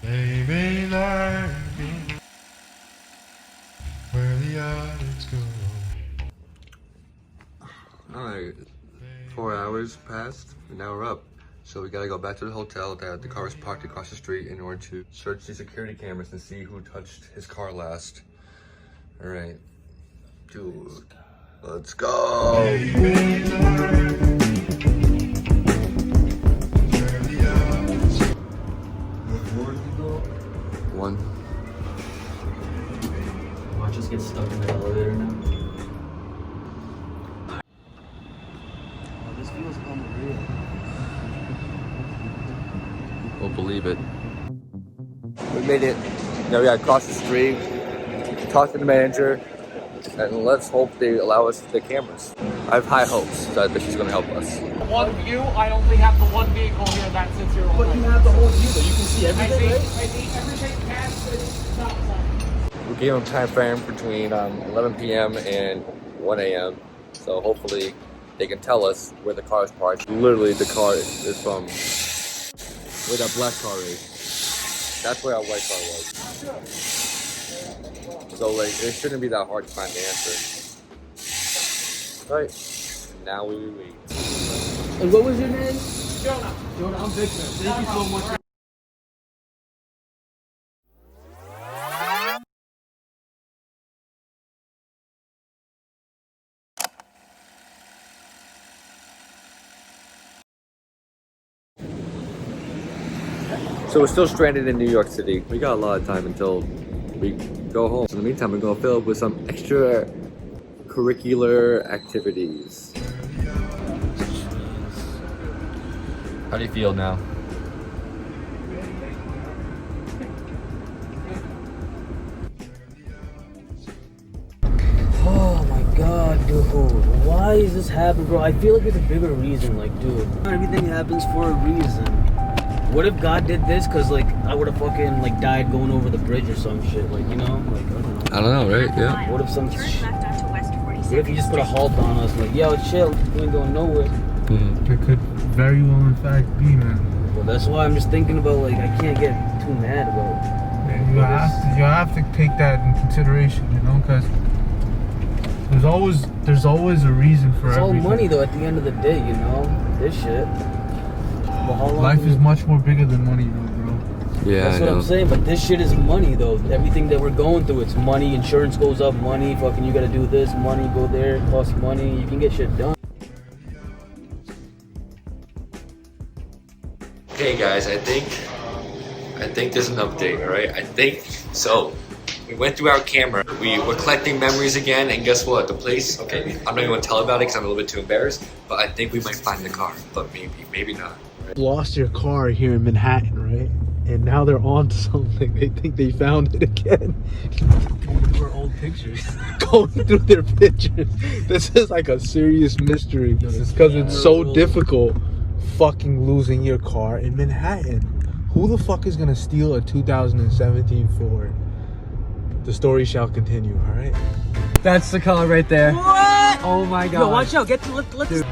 Baby, like me, where the others go. Alright, 4 hours passed, and now we're up. So we gotta go back to the hotel that the car was parked across the street in order to search the security cameras and see who touched his car last. Alright, dude, let's go! One. Watch us get stuck in the elevator now. Oh, this feels unreal. We'll believe it. We made it. Now we gotta cross the street, talk to the manager, and let's hope they allow us the cameras. I have high hopes that she's gonna help us. One view, I only have the one vehicle here that sits here. But you have the whole view, though. You can see everything, right? I see everything past the stop sign. We gave them time frame between 11 p.m. and 1 a.m. So hopefully they can tell us where the car is parked. Literally, the car is from where that black car is. That's where our white car was. So like, it shouldn't be that hard to find the answer. Right, now we wait. And what was your name? Jonah. Jonah, I'm Victor. Thank you so much. So we're still stranded in New York City. We got a lot of time until we go home. So in the meantime, we're gonna fill up with some extra curricular activities. How do you feel now? Oh my god, dude. Why is this happening, bro? I feel like there's a bigger reason, like, dude. Everything happens for a reason. What if God did this because, like, I would have fucking, like, died going over the bridge or some shit, like, you know? Like, I don't know, right? Yeah. What if some what if you just put a halt on us, like, yo, chill, we ain't going nowhere? It could very well, in fact, be, man. Well, that's why I'm just thinking about, like, I can't get too mad about it. You have to take that in consideration, you know, because there's always a reason for It's everything. all money, though, at the end of the day, you know? This shit. Well, how long Life is much more bigger than money, though, bro. Yeah, That's what I'm saying, but this shit is money, though. Everything that we're going through, it's money. Insurance goes up, money. Fucking, you gotta do this, money. Go there, costs money. You can get shit done. Hey guys, I think there's an update, alright? I think so. We went through our camera, we were collecting memories again, and guess what? The place, okay, I'm not even gonna tell about it because I'm a little bit too embarrassed, but I think we might find the car, but maybe not. Right? Lost your car here in Manhattan, right? And now they're on to something. They think they found it again. Going through our old pictures. Going through their pictures. This is like a serious mystery because it's so difficult fucking losing your car in Manhattan. Who the fuck is gonna steal a 2017 Ford? The story shall continue, alright? That's the car right there. What? Oh my god. Yo, watch out. Let's.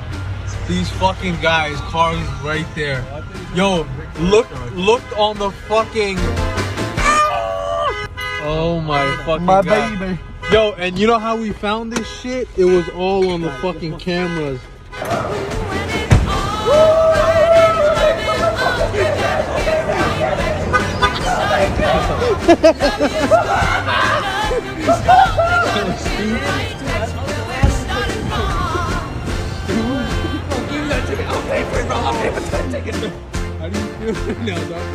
These fucking guys, cars right there. Yo, look on the fucking. Oh my fucking god. baby. Yo, and you know how we found this shit? It was all on the fucking cameras. How do you feel right now, dog?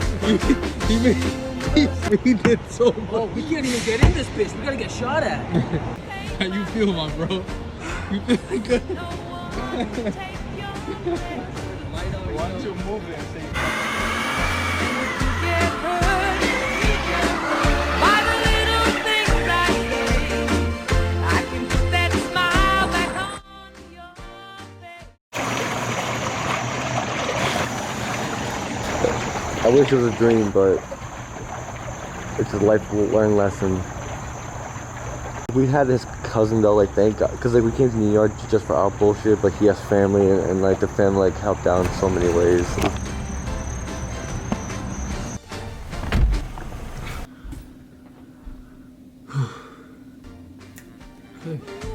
He made it so much. Oh, we can't even get in this bitch. We gotta get shot at. How you feel, my bro? You feeling good? Why don't you move there and say I wish it was a dream, but it's a life learned lesson. We had his cousin though, like thank God, because like we came to New York just for our bullshit, but he has family and like the family like helped out in so many ways. Okay.